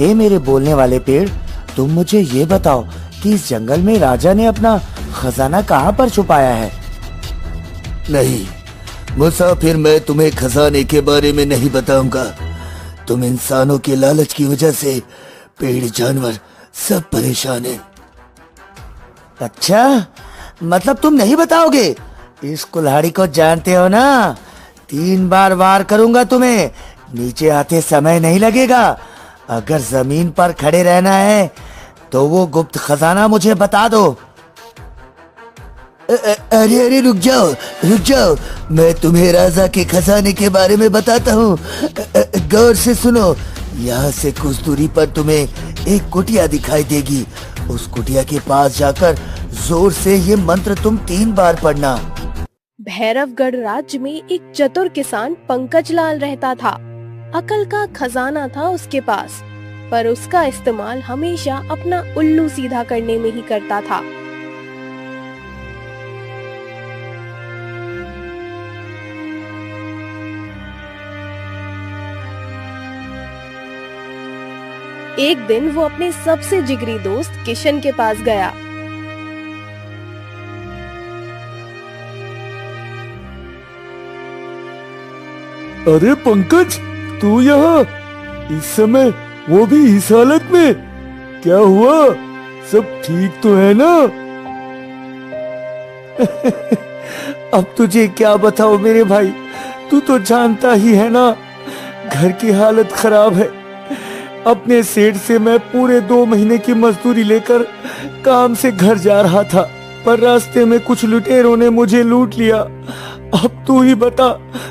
हे मेरे बोलने वाले पेड़, तुम मुझे ये बताओ कि इस जंगल में राजा ने अपना खजाना कहाँ पर छुपाया है? नहीं मुसाफिर, मैं तुम्हें खजाने के बारे में नहीं बताऊंगा। तुम इंसानों के लालच की वजह से पेड़ जानवर सब परेशान हैं। अच्छा, मतलब तुम नहीं बताओगे? इस कुल्हाड़ी को जानते हो ना, 3 बार वार करूंगा तुम्हें, नीचे आते समय नहीं लगेगा। अगर जमीन पर खड़े रहना है तो वो गुप्त खजाना मुझे बता दो। अरे अरे रुक जाओ, मैं तुम्हें राजा के खजाने के बारे में बताता हूँ। गौर से सुनो। यहाँ से कुछ दूरी पर तुम्हें एक कुटिया दिखाई देगी। उस कुटिया के पास जाकर जोर से ये मंत्र तुम 3 बार पढ़ना। भैरवगढ़ राज्य में एक चतुर किसान पंकज लाल रहता था। अकल का खजाना था उसके पास, पर उसका इस्तेमाल हमेशा अपना उल्लू सीधा करने में ही करता था। एक दिन वो अपने सबसे जिगरी दोस्त किशन के पास गया। अरे पंकज, तू यहाँ इस समय, वो भी इस हालत में? क्या हुआ? सब ठीक तो है ना? अब तुझे क्या बताओ मेरे भाई, तू तो जानता ही है ना, घर की हालत खराब है। अपने सेठ से मैं पूरे 2 महीने की मजदूरी लेकर काम से घर जा रहा था, पर रास्ते में कुछ लुटेरों ने मुझे लूट लिया। अब तू ही बता,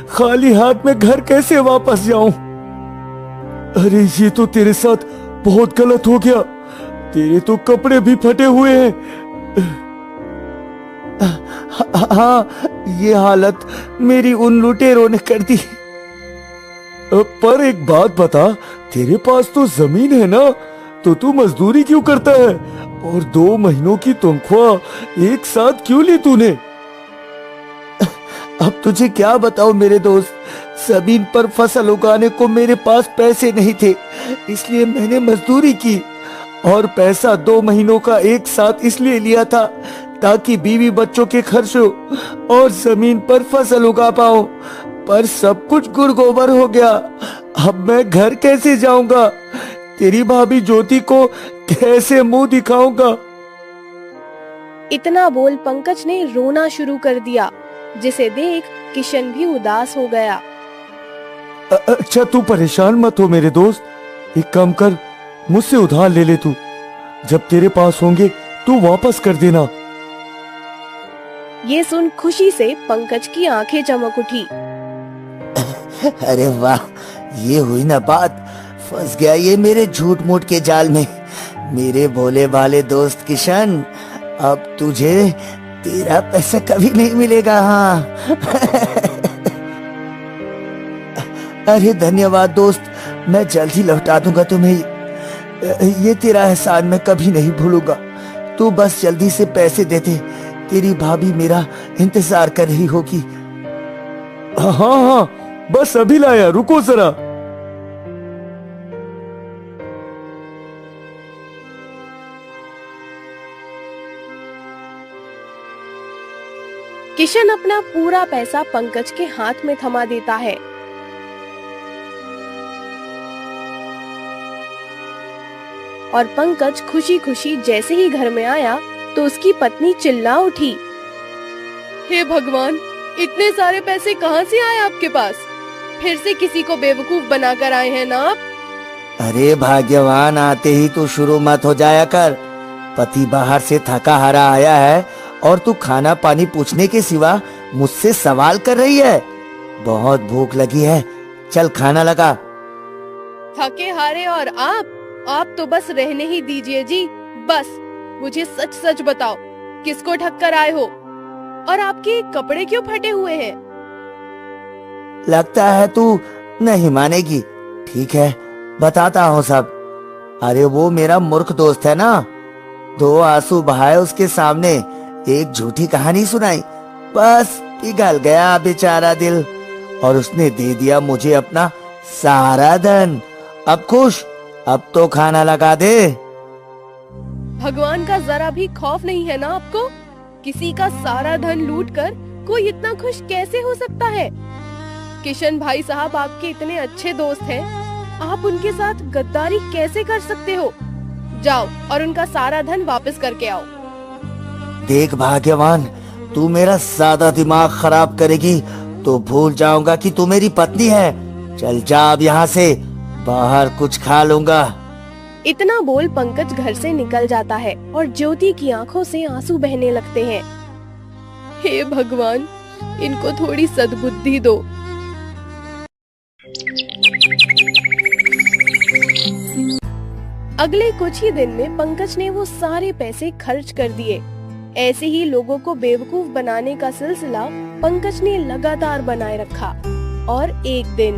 खाली हाथ में घर कैसे वापस जाऊं? अरे ये तो तेरे साथ बहुत गलत हो गया। तेरे तो कपड़े भी फटे हुए हैं। हाँ, ये हालत मेरी उन लुटेरों ने कर दी। पर एक बात बता, तेरे पास तो जमीन है ना, तो तू मजदूरी क्यों करता है? और 2 महीनों की तनख्वाह एक साथ क्यों ली तूने? अब तुझे क्या बताऊं मेरे दोस्त, जमीन पर फसल उगाने को मेरे पास पैसे नहीं थे, इसलिए मैंने मजदूरी की। और पैसा 2 महीनों का एक साथ इसलिए लिया था ताकि बीवी बच्चों के खर्चों और जमीन पर फसल उगा पाऊं। पर सब कुछ गुड़ गोबर हो गया। अब मैं घर कैसे जाऊंगा? तेरी भाभी ज्योति को कैसे मुंह दिखाऊंगा? इतना बोल पंकज ने रोना शुरू कर दिया, जिसे देख किशन भी उदास हो गया। अच्छा, तू परेशान मत हो मेरे दोस्त। एक काम कर, मुझसे उधार ले ले तू। जब तेरे पास होंगे तू वापस कर देना। ये सुन खुशी से पंकज की आंखें चमक उठी। अरे वाह, ये हुई ना बात। फंस गया ये मेरे झूठ मूठ के जाल में। मेरे भोले भाले दोस्त किशन, अब तुझे तेरा पैसा कभी नहीं मिलेगा। हाँ अरे धन्यवाद दोस्त, मैं जल्द ही लौटा दूंगा तुम्हें। ये तेरा एहसान मैं कभी नहीं भूलूंगा। तू बस जल्दी से पैसे दे दे, तेरी भाभी मेरा इंतजार कर रही होगी। हाँ हाँ, बस अभी लाया, रुको जरा। किशन अपना पूरा पैसा पंकज के हाथ में थमा देता है। और पंकज खुशी खुशी जैसे ही घर में आया तो उसकी पत्नी चिल्ला उठी, हे भगवान, इतने सारे पैसे कहाँ से आए आपके पास? फिर से किसी को बेवकूफ बनाकर आए हैं ना आप? अरे भाग्यवान, आते ही तू शुरू मत हो जाया कर। पति बाहर से थका हारा आया है और तू खाना पानी पूछने के सिवा मुझसे सवाल कर रही है। बहुत भूख लगी है, चल खाना लगा। थके हारे और आप तो बस रहने ही दीजिए जी। बस मुझे सच सच बताओ, किसको ठक्कर आए हो? और आपके कपड़े क्यों फटे हुए हैं? लगता है तू नहीं मानेगी। ठीक है, बताता हूँ सब। अरे वो मेरा मूर्ख दोस्त है ना, 2 आंसू बहाए उसके सामने, एक झूठी कहानी सुनाई, बस पिघल गया बेचारा दिल। और उसने दे दिया मुझे अपना सारा धन। अब खुश? अब तो खाना लगा दे। भगवान का जरा भी खौफ नहीं है ना आपको? किसी का सारा धन लूटकर कोई इतना खुश कैसे हो सकता है? किशन भाई साहब आपके इतने अच्छे दोस्त हैं, आप उनके साथ गद्दारी कैसे कर सकते हो? जाओ और उनका सारा धन वापस करके आओ। देख भाग्यवान, तू मेरा ज्यादा दिमाग खराब करेगी तो भूल जाऊंगा कि तू मेरी पत्नी है। चल जा अब यहाँ से, बाहर कुछ खा लूंगा। इतना बोल पंकज घर से निकल जाता है और ज्योति की आंखों से आंसू बहने लगते हैं। हे भगवान, इनको थोड़ी सद्बुद्धि दो। अगले कुछ ही दिन में पंकज ने वो सारे पैसे खर्च कर दिए। ऐसे ही लोगों को बेवकूफ बनाने का सिलसिला पंकज ने लगातार बनाए रखा और एक दिन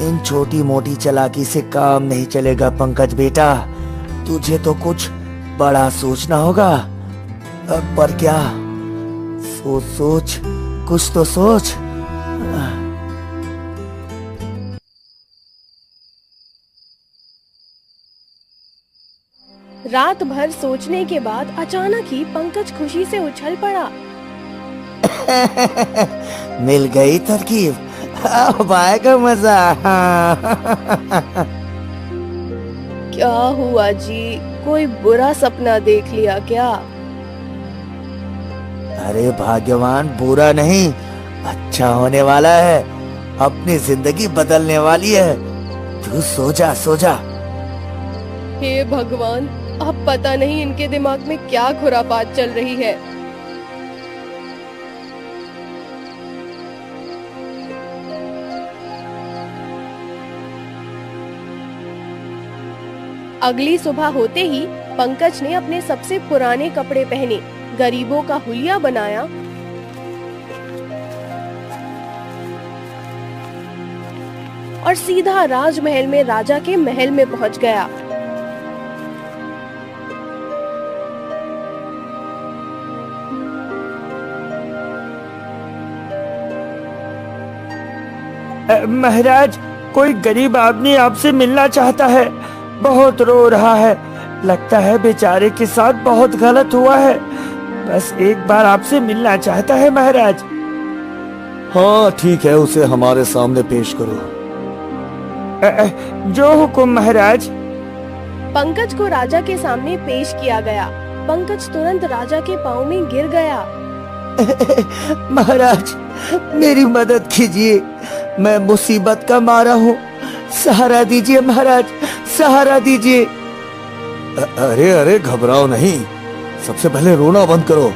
इन छोटी मोटी चालाकी से काम नहीं चलेगा पंकज बेटा, तुझे तो कुछ बड़ा सोचना होगा। पर क्या? सोच सोच, कुछ तो सोच। रात भर सोचने के बाद अचानक ही पंकज खुशी से उछल पड़ा। मिल गई तरकीब, अब आएगा मजा। क्या हुआ जी, कोई बुरा सपना देख लिया क्या? अरे भाग्यवान, बुरा नहीं, अच्छा होने वाला है। अपनी जिंदगी बदलने वाली है। तू सो जा, सो जा। हे भगवान, अब पता नहीं इनके दिमाग में क्या खुरापात चल रही है। अगली सुबह होते ही पंकज ने अपने सबसे पुराने कपड़े पहने, गरीबों का हुलिया बनाया और सीधा राजमहल में राजा के महल में पहुंच गया। महाराज, कोई गरीब आदमी आपसे मिलना चाहता है, बहुत रो रहा है। लगता है बेचारे के साथ बहुत गलत हुआ है। बस एक बार आपसे मिलना चाहता है महाराज। हाँ ठीक है, उसे हमारे सामने पेश करो। जो हुकुम महाराज। पंकज को राजा के सामने पेश किया गया। पंकज तुरंत राजा के पाँव में गिर गया। महाराज, मेरी मदद कीजिए, मैं मुसीबत का मारा हूँ। सहारा दीजिए महाराज, सहारा दीजिए। अरे अरे, घबराओ नहीं। सबसे पहले रोना बंद करो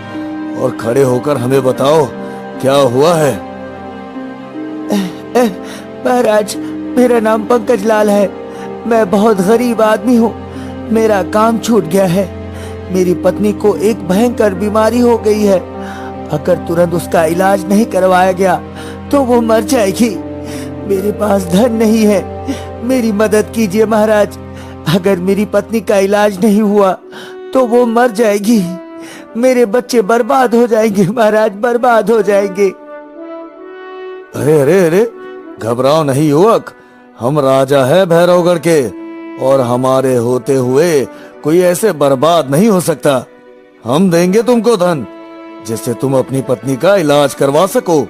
और खड़े होकर हमें बताओ क्या हुआ है। महाराज, मेरा नाम पंकज लाल है। मैं बहुत गरीब आदमी हूँ। मेरा काम छूट गया है। मेरी पत्नी को एक भयंकर बीमारी हो गई है। अगर तुरंत उसका इलाज नहीं करवाया गया तो वो मर जाएगी। मेरे पास धन नहीं है, मेरी मदद कीजिए महाराज। अगर मेरी पत्नी का इलाज नहीं हुआ तो वो मर जाएगी। मेरे बच्चे बर्बाद हो जाएंगे महाराज, बर्बाद हो जाएंगे। अरे अरे अरे, घबराओ नहीं युवक, हम राजा है भैरवगढ़ के और हमारे होते हुए कोई ऐसे बर्बाद नहीं हो सकता। हम देंगे तुमको धन जिससे तुम अपनी पत्नी का इलाज करवा सको।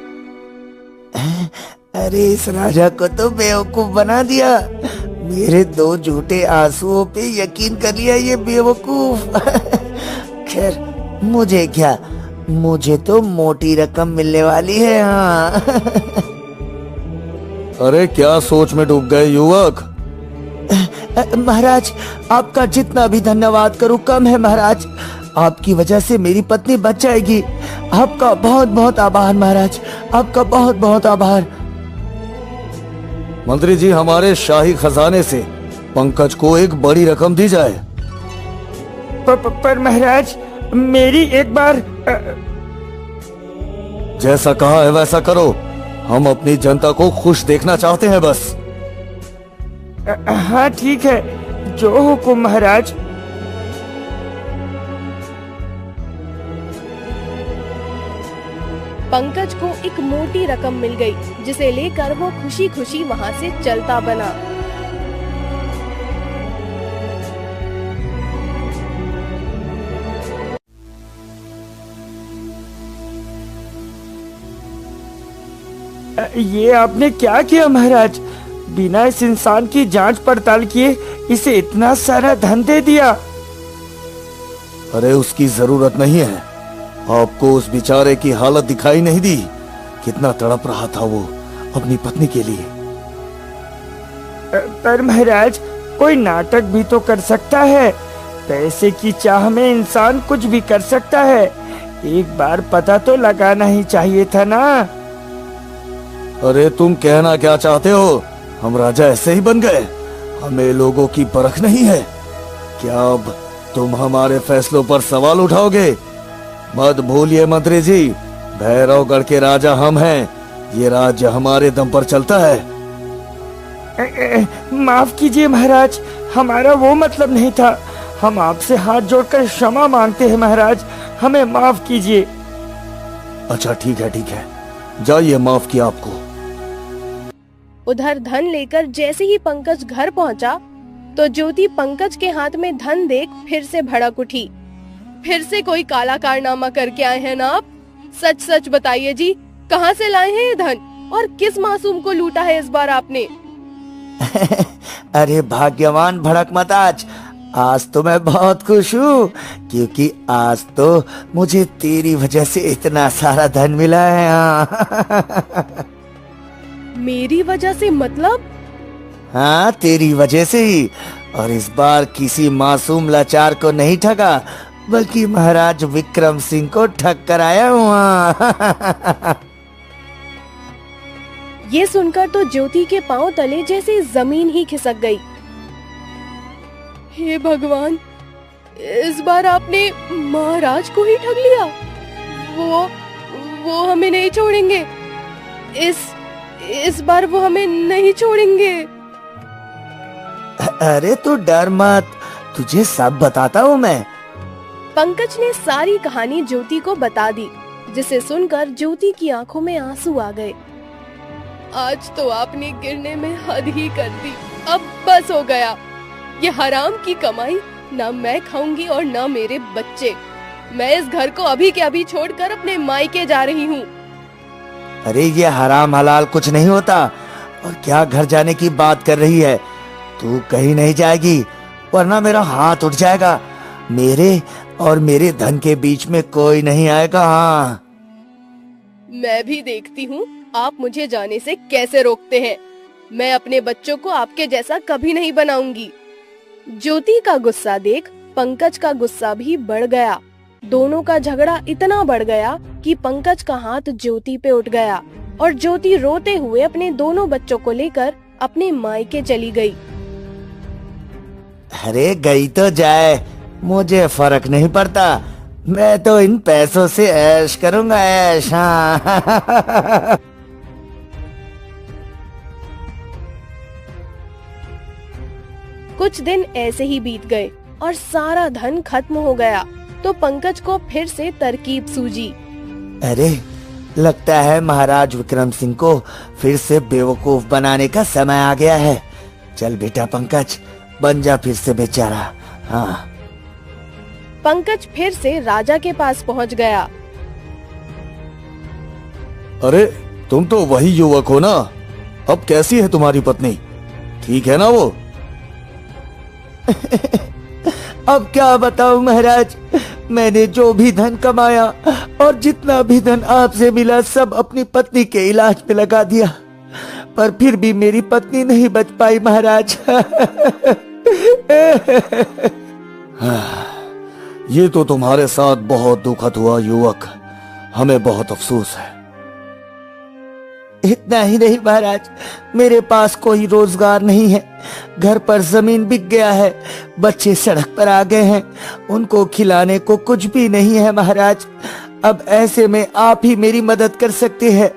अरे इस राजा को तो बेवकूफ बना दिया। मेरे दो झूठे आंसुओं पे यकीन कर लिया ये बेवकूफ। खैर, मुझे क्या, मुझे तो मोटी रकम मिलने वाली है। हाँ। अरे क्या सोच में डूब गए युवक। महाराज, आपका जितना भी धन्यवाद करूं कम है महाराज। आपकी वजह से मेरी पत्नी बच जाएगी। आपका बहुत बहुत आभार महाराज, आपका बहुत बहुत आभार। मंत्री जी, हमारे शाही खजाने से पंकज को एक बड़ी रकम दी जाए। पर महाराज, मेरी एक बार। जैसा कहा है वैसा करो। हम अपनी जनता को खुश देखना चाहते हैं बस। हाँ ठीक है, जो हुकुम महाराज। पंकज को एक मोटी रकम मिल गई, जिसे लेकर वो खुशी खुशी वहाँ से चलता बना। ये आपने क्या किया महाराज? बिना इस इंसान की जांच पड़ताल किए इसे इतना सारा धन दे दिया। अरे उसकी जरूरत नहीं है। आपको उस बेचारे की हालत दिखाई नहीं दी? कितना तड़प रहा था वो अपनी पत्नी के लिए। पर महाराज, कोई नाटक भी तो कर सकता है। पैसे की चाह में इंसान कुछ भी कर सकता है। एक बार पता तो लगाना ही चाहिए था ना। अरे तुम कहना क्या चाहते हो? हम राजा ऐसे ही बन गए? हमें लोगों की परख नहीं है क्या? अब तुम हमारे फैसलों पर सवाल उठाओगे? मत भूलिए मंत्री जी, भैरवगढ़ के राजा हम हैं। ये राज्य हमारे दम पर चलता है। माफ कीजिए महाराज, हमारा वो मतलब नहीं था। हम आपसे हाथ जोड़कर क्षमा मांगते हैं महाराज, हमें माफ कीजिए। अच्छा ठीक है, जाइए, माफ किया आपको। उधर धन लेकर जैसे ही पंकज घर पहुंचा, तो ज्योति पंकज के हाथ में धन देख फिर से भड़क उठी। फिर से कोई काला कारनामा करके आए हैं ना आप? सच सच बताइए जी, कहाँ से लाए हैं ये धन और किस मासूम को लूटा है इस बार आपने? अरे भाग्यवान, भड़क मत आज तो मैं बहुत खुश हूँ, क्योंकि आज तो मुझे तेरी वजह से इतना सारा धन मिला है। हाँ। मेरी वजह से मतलब? हाँ, तेरी वजह से ही। और इस बार किसी मासूम लाचार को नहीं ठगा, बल्कि महाराज विक्रम सिंह को ठग कर आया हूँ। ये सुनकर तो ज्योति के पांव तले जैसे जमीन ही खिसक गई। हे भगवान, इस बार आपने महाराज को ही ठग लिया। वो हमें नहीं छोड़ेंगे। इस बार वो हमें नहीं छोड़ेंगे। अरे तू डर मत, तुझे सब बताता हूँ मैं। पंकज ने सारी कहानी ज्योति को बता दी, जिसे सुनकर ज्योति की आंखों में आंसू आ गए। आज तो आपने गिरने में हद ही कर दी। अब बस हो गया। ये हराम की कमाई ना मैं खाऊंगी और ना मेरे बच्चे। मैं इस घर को अभी के अभी छोड़कर अपने मायके जा रही हूँ। अरे ये हराम हलाल कुछ नहीं होता। और क्या घर जाने की बात कर रही है? तू कहीं नहीं जाएगी, वरना मेरा हाथ उठ जाएगा। मेरे और मेरे धन के बीच में कोई नहीं आएगा। हाँ, मैं भी देखती हूँ आप मुझे जाने से कैसे रोकते हैं। मैं अपने बच्चों को आपके जैसा कभी नहीं बनाऊंगी। ज्योति का गुस्सा देख पंकज का गुस्सा भी बढ़ गया। दोनों का झगड़ा इतना बढ़ गया कि पंकज का हाथ ज्योति पे उठ गया और ज्योति रोते हुए अपने दोनों बच्चों को लेकर अपने मायके चली गई। अरे गई तो जाए, मुझे फर्क नहीं पड़ता। मैं तो इन पैसों से ऐश करूंगा, ऐश। हाँ। कुछ दिन ऐसे ही बीत गए और सारा धन खत्म हो गया। तो पंकज को फिर से तरकीब सूझी। अरे लगता है महाराज विक्रम सिंह को फिर से बेवकूफ बनाने का समय आ गया है। चल बेटा पंकज, बन जा फिर से बेचारा। हाँ। पंकज फिर से राजा के पास पहुंच गया। अरे तुम तो वही युवक हो ना? अब कैसी है तुम्हारी पत्नी? ठीक है ना वो? अब क्या बताऊं महाराज, मैंने जो भी धन कमाया और जितना भी धन आपसे मिला सब अपनी पत्नी के इलाज पे लगा दिया, पर फिर भी मेरी पत्नी नहीं बच पाई महाराज। ये तो तुम्हारे साथ बहुत दुखद हुआ युवक, हमें बहुत अफसोस है। इतना ही नहीं महाराज, मेरे पास कोई रोजगार नहीं है। घर पर जमीन बिक गया है, बच्चे सड़क पर आ गए हैं, उनको खिलाने को कुछ भी नहीं है महाराज। अब ऐसे में आप ही मेरी मदद कर सकते हैं।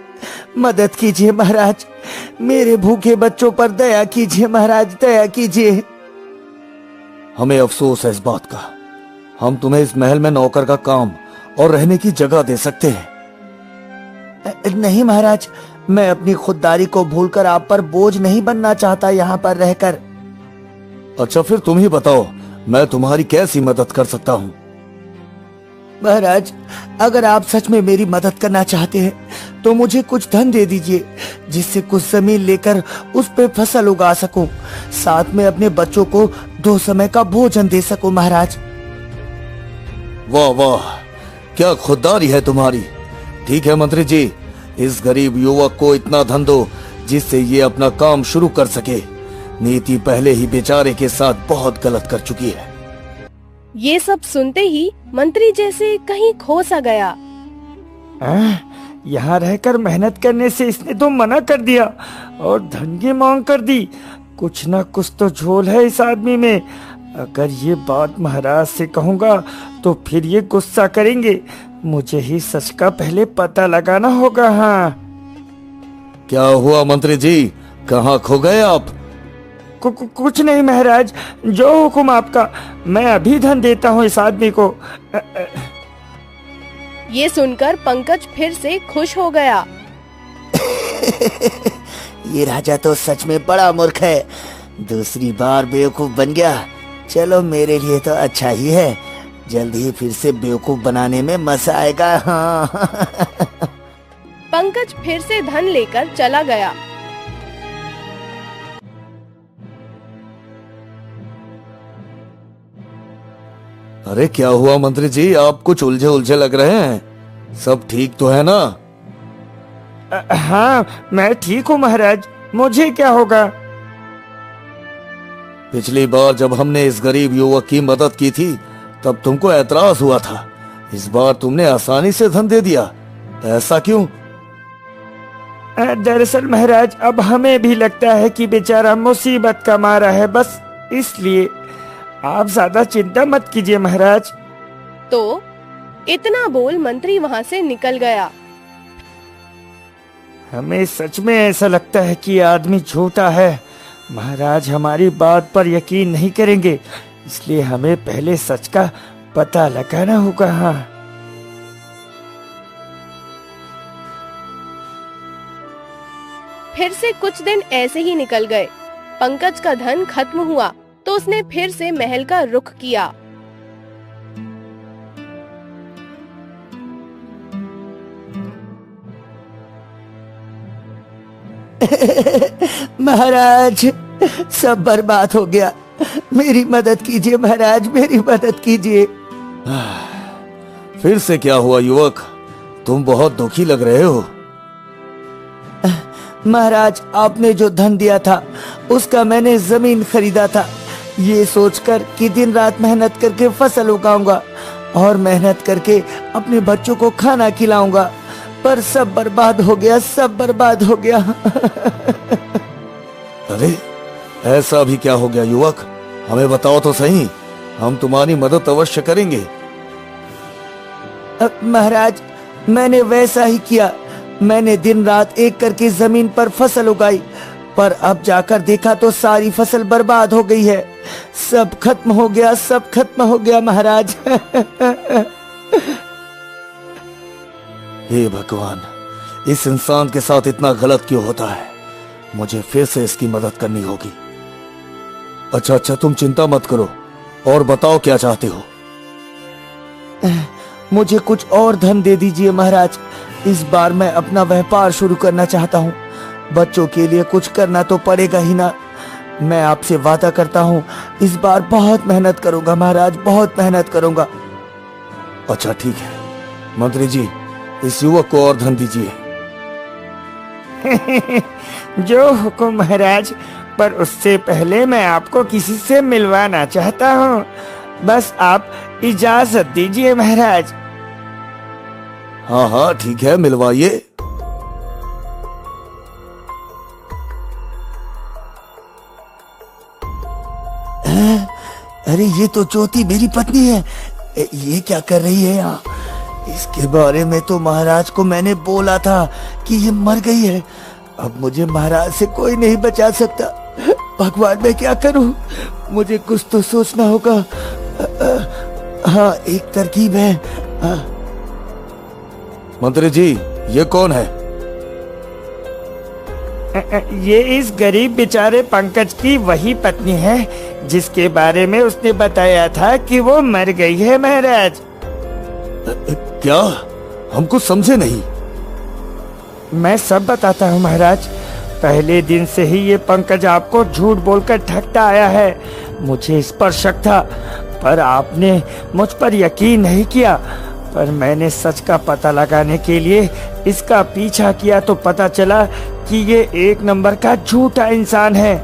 मदद कीजिए महाराज, मेरे भूखे बच्चों पर दया कीजिए महाराज, दया कीजिए। हमें अफसोस है इस बात का। हम तुम्हें इस महल में नौकर का काम और रहने की जगह दे सकते हैं। नहीं महाराज, मैं अपनी खुददारी को भूलकर आप पर बोझ नहीं बनना चाहता यहाँ पर रहकर। अच्छा फिर तुम ही बताओ, मैं तुम्हारी कैसी मदद कर सकता हूँ? महाराज, अगर आप सच में मेरी मदद करना चाहते हैं तो मुझे कुछ धन दे दीजिए, जिससे कुछ जमीन लेकर उस पे फसल उगा सकूं, साथ में अपने बच्चों को 2 समय का भोजन दे सकूं महाराज। वाह वाह, क्या खुददारी है तुम्हारी। ठीक है मंत्री जी, इस गरीब युवक को इतना धन दो जिससे ये अपना काम शुरू कर सके। नीति पहले ही बेचारे के साथ बहुत गलत कर चुकी है। ये सब सुनते ही मंत्री जैसे कहीं खो सा गया। यहाँ रहकर मेहनत करने से इसने तो मना कर दिया और धन की मांग कर दी। कुछ ना कुछ तो झोल है इस आदमी में। अगर ये बात महाराज से कहूँगा तो फिर ये गुस्सा करेंगे। मुझे ही सच का पहले पता लगाना होगा। हाँ, क्या हुआ मंत्री जी, कहाँ खो गए आप? कुछ नहीं महाराज, जो हुक्म आपका। मैं अभी धन देता हूँ इस आदमी को। ये सुनकर पंकज फिर से खुश हो गया। ये राजा तो सच में बड़ा मूर्ख है, दूसरी बार बेवकूफ बन गया। चलो मेरे लिए तो अच्छा ही है, जल्द ही फिर से बेवकूफ बनाने में मजा आएगा। हाँ। पंकज फिर से धन लेकर चला गया। अरे क्या हुआ मंत्री जी, आप कुछ उलझे उलझे लग रहे हैं। सब ठीक तो है ना? हाँ, मैं ठीक हूँ महाराज, मुझे क्या होगा? पिछली बार जब हमने इस गरीब युवक की मदद की थी तब तुमको ऐतराज हुआ था। इस बार तुमने आसानी से धन दे दिया, ऐसा क्यों? दरअसल महाराज, अब हमें भी लगता है कि बेचारा मुसीबत का मारा है, बस इसलिए। आप ज्यादा चिंता मत कीजिए महाराज। तो इतना बोल मंत्री वहाँ से निकल गया। हमें सच में ऐसा लगता है कि यह आदमी झूठा है। महाराज हमारी बात पर यकीन नहीं करेंगे, इसलिए हमें पहले सच का पता लगाना होगा। हाँ, फिर से कुछ दिन ऐसे ही निकल गए। पंकज का धन खत्म हुआ तो उसने फिर से महल का रुख किया। महाराज, सब बर्बाद हो गया, मेरी मदद कीजिए महाराज, मेरी मदद कीजिए। फिर से क्या हुआ युवक, तुम बहुत दुखी लग रहे हो। महाराज, आपने जो धन दिया था उसका मैंने जमीन खरीदा था, ये सोचकर कि दिन रात मेहनत करके फसल उगाऊंगा और मेहनत करके अपने बच्चों को खाना खिलाऊंगा, पर सब बर्बाद हो गया, सब बर्बाद हो गया। अरे ऐसा भी क्या हो गया युवक, हमें बताओ तो सही, हम तुम्हारी मदद अवश्य करेंगे। महाराज, मैंने वैसा ही किया। मैंने दिन रात एक करके जमीन पर फसल उगाई, पर अब जाकर देखा तो सारी फसल बर्बाद हो गई है। सब खत्म हो गया, सब खत्म हो गया महाराज। हे भगवान, इस इंसान के साथ इतना गलत क्यों होता है। मुझे फिर से इसकी मदद करनी होगी। अच्छा, तुम चिंता मत करो और बताओ क्या चाहते हो। मुझे कुछ और धन दे दीजिए महाराज। इस बार मैं अपना व्यापार शुरू करना चाहता हूँ। बच्चों के लिए कुछ करना तो पड़ेगा ही ना। मैं आपसे वादा करता हूँ, इस बार बहुत मेहनत करूंगा महाराज, बहुत मेहनत करूंगा। अच्छा ठीक है मंत्री जी, इस युवक को और धन दीजिए। जो हुक्म महाराज, पर उससे पहले मैं आपको किसी से मिलवाना चाहता हूँ। बस आप इजाजत दीजिए महाराज। हाँ ठीक है, मिलवाइए। अरे ये तो ज्योति मेरी पत्नी है, ये क्या कर रही है यहाँ? इसके बारे में तो महाराज को मैंने बोला था कि ये मर गई है। अब मुझे महाराज से कोई नहीं बचा सकता। भगवान, मैं क्या करूं? मुझे कुछ तो सोचना होगा। हाँ, एक तरकीब है। मंत्री जी, ये कौन है? ये इस गरीब बेचारे पंकज की वही पत्नी है जिसके बारे में उसने बताया था कि वो मर गई है महाराज। क्या? हम कुछ समझे नहीं। मैं सब बताता हूँ महाराज। पहले दिन से ही ये पंकज आपको झूठ बोलकर ठगता आया है। मुझे इस पर शक था, पर आपने मुझ पर यकीन नहीं किया। पर मैंने सच का पता लगाने के लिए इसका पीछा किया तो पता चला कि ये एक नंबर का झूठा इंसान है।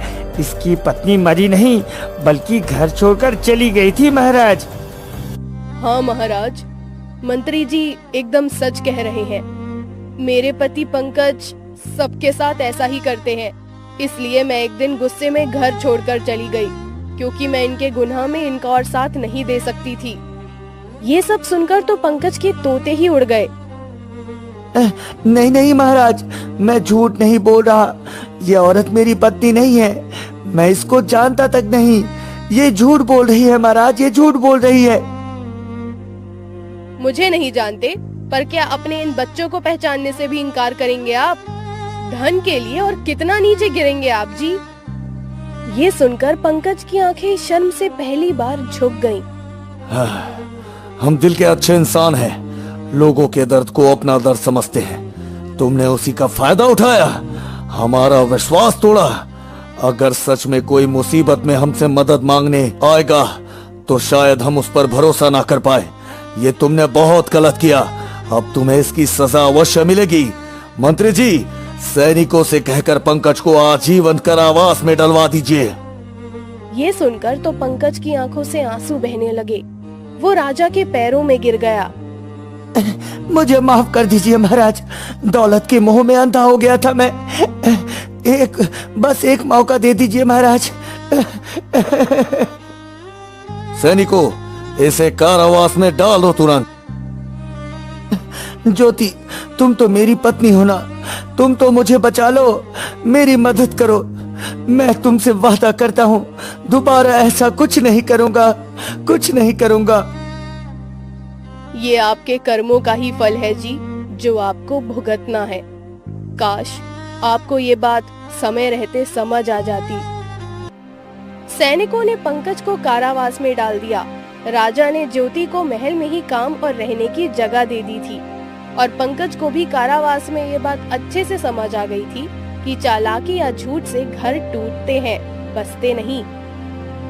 इसकी पत्नी मरी नहीं बल्कि घर छोड़कर चली गई थी महाराज। हाँ महाराज, मंत्री जी एकदम सच कह रहे हैं। मेरे पति पंकज सबके साथ ऐसा ही करते हैं। इसलिए मैं एक दिन गुस्से में घर छोड़कर चली गई, क्योंकि मैं इनके गुनाह में इनका और साथ नहीं दे सकती थी। ये सब सुनकर तो पंकज के तोते ही उड़ गए। नहीं नहीं महाराज, मैं झूठ नहीं बोल रहा। ये औरत मेरी पत्नी नहीं है। मैं इसको जानता तक नहीं। ये झूठ बोल रही है महाराज, ये झूठ बोल रही है। मुझे नहीं जानते, पर क्या अपने इन बच्चों को पहचानने से भी इनकार करेंगे आप? धन के लिए और कितना नीचे गिरेंगे आप जी। ये सुनकर पंकज की आंखें शर्म से पहली बार झुक गईं। हम दिल के अच्छे इंसान हैं, लोगों के दर्द को अपना दर्द समझते हैं। तुमने उसी का फायदा उठाया, हमारा विश्वास तोड़ा। अगर सच में कोई मुसीबत में हमसे मदद मांगने आएगा तो शायद हम उस पर भरोसा ना कर पाए। ये तुमने बहुत गलत किया। अब तुम्हें इसकी सजा अवश्य मिलेगी। मंत्री जी, सैनिकों से कहकर पंकज को आजीवन कारावास में डलवा दीजिए। ये सुनकर तो पंकज की आंखों से आंसू बहने लगे। वो राजा के पैरों में गिर गया। मुझे माफ कर दीजिए महाराज, दौलत के मोह में अंधा हो गया था मैं। बस एक मौका दे दीजिए महाराज। सैनिकों, इसे कारावास में डालो तुरंत। ज्योति, तुम तो मेरी पत्नी हो ना, तुम तो मुझे बचा लो, मेरी मदद करो। मैं तुमसे वादा करता हूँ दोबारा ऐसा कुछ नहीं करूँगा, कुछ नहीं करूँगा। ये आपके कर्मों का ही फल है जी, जो आपको भुगतना है। काश आपको ये बात समय रहते समझ आ जाती। सैनिकों ने पंकज को कारावास में डाल दिया। राजा ने ज्योति को महल में ही काम और रहने की जगह दे दी थी, और पंकज को भी कारावास में ये बात अच्छे से समझ आ गई थी कि चालाकी या झूठ से घर टूटते हैं, बसते नहीं।